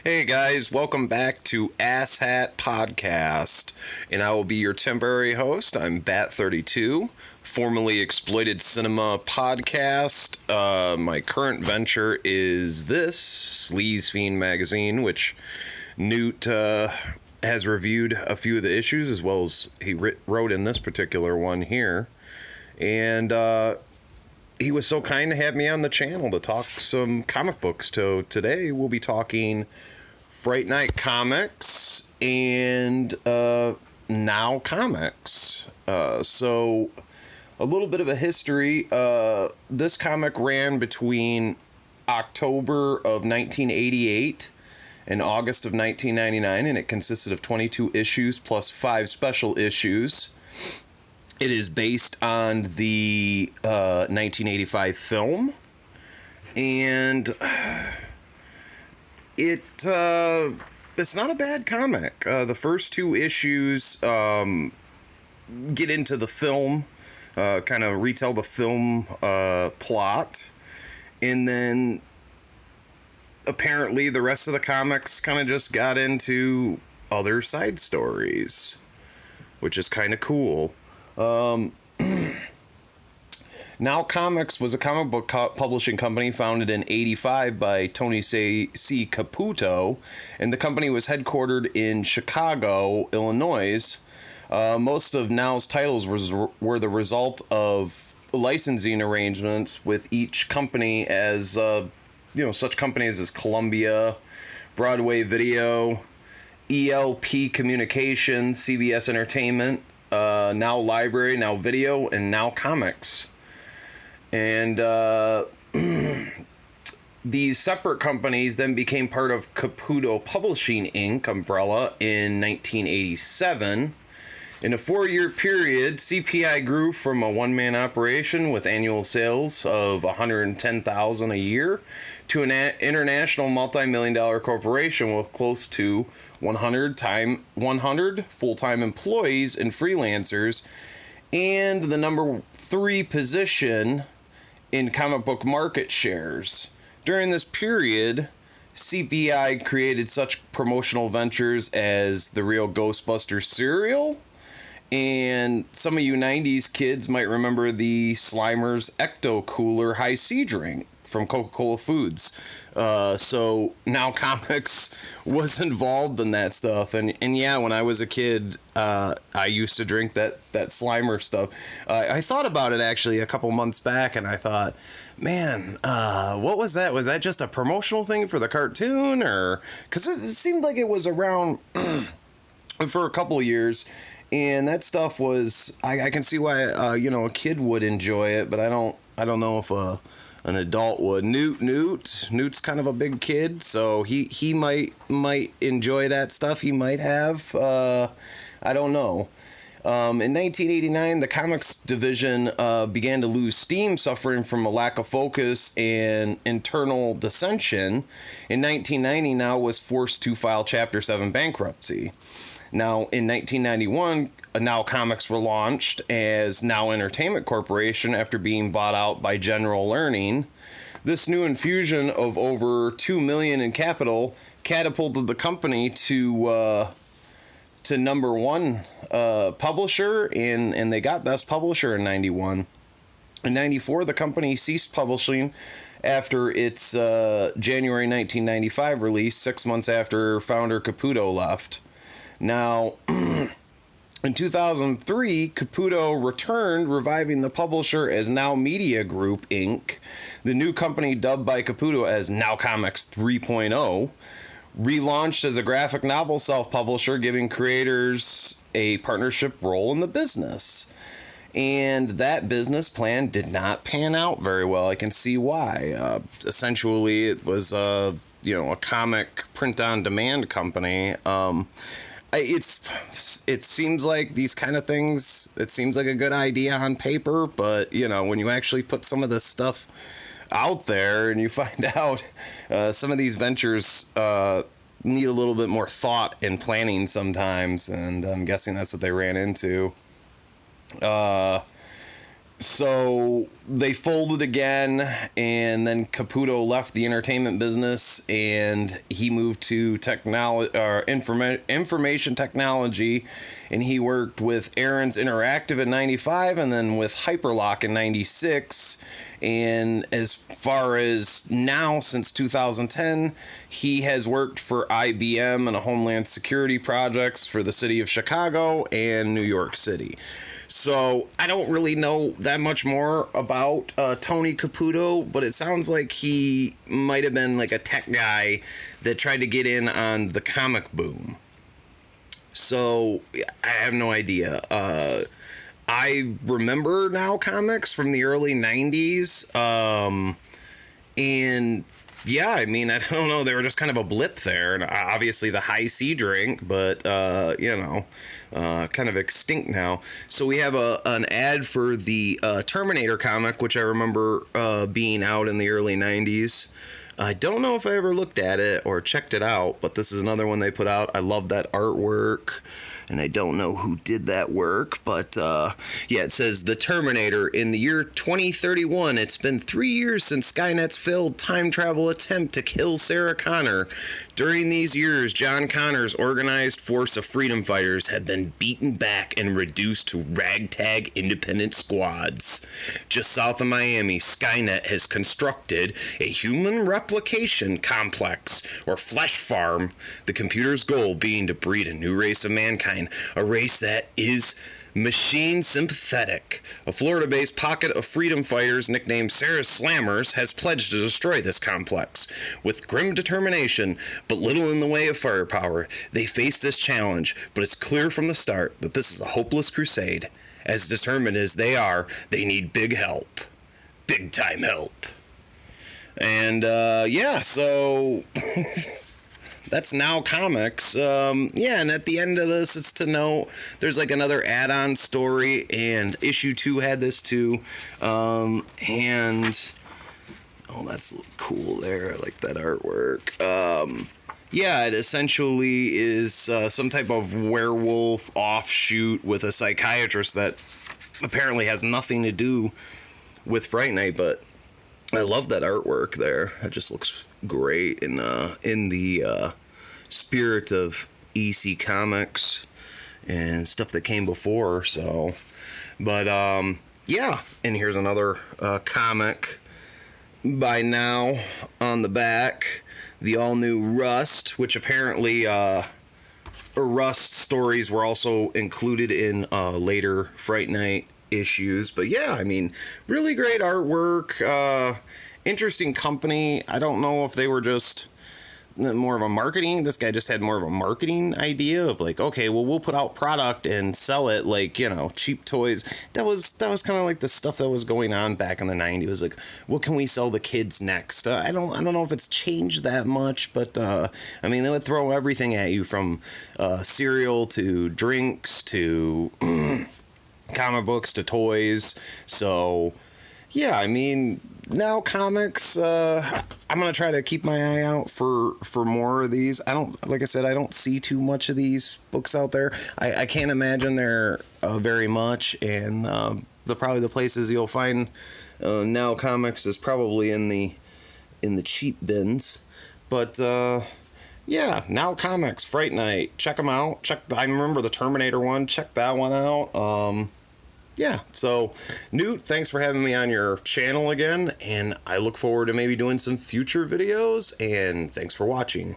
Hey guys, welcome back to Ass Hat Podcast, and I will be your temporary host. I'm Bat32, formerly Exploited Cinema Podcast. My current venture is this, Sleaze Fiend Magazine, which Newt has reviewed a few of the issues, as well as he wrote in this particular one here. And he was so kind to have me on the channel to talk some comic books. So today we'll be talking Fright Night Comics and NOW Comics. So a little bit of a history. This comic ran between October of 1988 and August of 1999, and it consisted of 22 issues plus 5 special issues. It is based on the 1985 film, and it's not a bad comic. The first 2 issues get into the film, kind of retell the film plot, and then apparently the rest of the comics kind of just got into other side stories, which is kind of cool. NOW Comics was a comic book publishing company founded in '85 by Tony C. Caputo, and the company was headquartered in Chicago, Illinois. Most of NOW's titles were the result of licensing arrangements with each company, as such companies as Columbia, Broadway Video, ELP Communications, CBS Entertainment, NOW Library, NOW Video, and NOW Comics. And these separate companies then became part of Caputo Publishing Inc. umbrella in 1987. In a 4-year period, CPI grew from a one-man operation with annual sales of $110,000 a year to an international multi-million-dollar corporation with close to 100 full-time employees and freelancers, and the number 3 position in comic book market shares. During this period, CPI created such promotional ventures as the Real Ghostbusters cereal, and some of you 90s kids might remember the Slimer's Ecto Cooler High C drink from Coca-Cola Foods. So NOW Comics was involved in that stuff. And yeah, when I was a kid, I used to drink that Slimer stuff. I thought about it actually a couple months back, and I thought, man, what was that? Was that just a promotional thing for the cartoon? Or because it seemed like it was around for a couple of years. And that stuff was, I can see why, a kid would enjoy it, but I don't know if an adult would. Newt's kind of a big kid, so he might enjoy that stuff. He might have, I don't know. In 1989, the comics division began to lose steam, suffering from a lack of focus and internal dissension. In 1990, NOW was forced to file Chapter 7 bankruptcy. Now, in 1991, NOW Comics were launched as NOW Entertainment Corporation after being bought out by General Learning. This new infusion of over $2 million in capital catapulted the company to number 1 publisher, and they got Best Publisher in 91. In 94, the company ceased publishing after its January 1995 release, 6 months after founder Caputo left. Now, in 2003, Caputo returned, reviving the publisher as NOW Media Group, Inc., the new company dubbed by Caputo as NOW Comics 3.0, relaunched as a graphic novel self-publisher, giving creators a partnership role in the business. And that business plan did not pan out very well. I can see why. Essentially, it was a comic print-on-demand company. It seems like these kind of things, it seems like a good idea on paper, but, when you actually put some of this stuff out there and you find out some of these ventures need a little bit more thought and planning sometimes, and I'm guessing that's what they ran into. So they folded again, and then Caputo left the entertainment business, and he moved to information technology, and he worked with Aaron's Interactive in '95, and then with Hyperlock in '96. And as far as now, since 2010, he has worked for IBM and Homeland Security projects for the city of Chicago and New York City. So I don't really know that much more about Tony Caputo, but it sounds like he might have been like a tech guy that tried to get in on the comic boom. So I have no idea. I remember NOW Comics from the early 90s. And yeah, I mean, I don't know. They were just kind of a blip there. And obviously the high C drink, but, kind of extinct now. So we have an ad for the Terminator comic, which I remember being out in the early 90s. I don't know if I ever looked at it or checked it out, but this is another one they put out. I love that artwork, and I don't know who did that work, but yeah, it says The Terminator. In the year 2031, it's been 3 years since Skynet's failed time travel attempt to kill Sarah Connor. During these years, John Connor's organized force of freedom fighters have been beaten back and reduced to ragtag independent squads. Just south of Miami, Skynet has constructed a human replication complex, or flesh farm, the computer's goal being to breed a new race of mankind, a race that is machine sympathetic. A Florida-based pocket of freedom fighters nicknamed Sarah Slammers has pledged to destroy this complex. With grim determination, but little in the way of firepower, they face this challenge, but it's clear from the start that this is a hopeless crusade. As determined as they are, they need big help. Big time help. And yeah, so that's NOW Comics. Yeah, and at the end of this, it's to note there's like another add-on story, and issue 2 had this too. And oh, that's cool there. I like that artwork. Yeah, it essentially is some type of werewolf offshoot with a psychiatrist that apparently has nothing to do with Fright Night, but I love that artwork there. It just looks great in the spirit of EC Comics and stuff that came before. So, but yeah, and here's another comic by NOW on the back, the all-new Rust, which apparently Rust stories were also included in later Fright Night issues. But yeah, I mean, really great artwork, interesting company. I don't know if they were just more of a marketing, this guy just had more of a marketing idea of like, okay, well, we'll put out product and sell it like, you know, cheap toys. That was kind of like the stuff that was going on back in the 90s. It was like, what can we sell the kids next? I don't know if it's changed that much, but I mean, they would throw everything at you from cereal to drinks to comic books to toys. So yeah, I mean, NOW Comics, I'm gonna try to keep my eye out for more of these. Like I said, I don't see too much of these books out there. I can't imagine there very much, and probably the places you'll find NOW Comics is probably in the cheap bins. But yeah, NOW Comics Fright Night, check them out. I remember the Terminator one. Check that one out. Yeah, so Newt, thanks for having me on your channel again, and I look forward to maybe doing some future videos, and thanks for watching.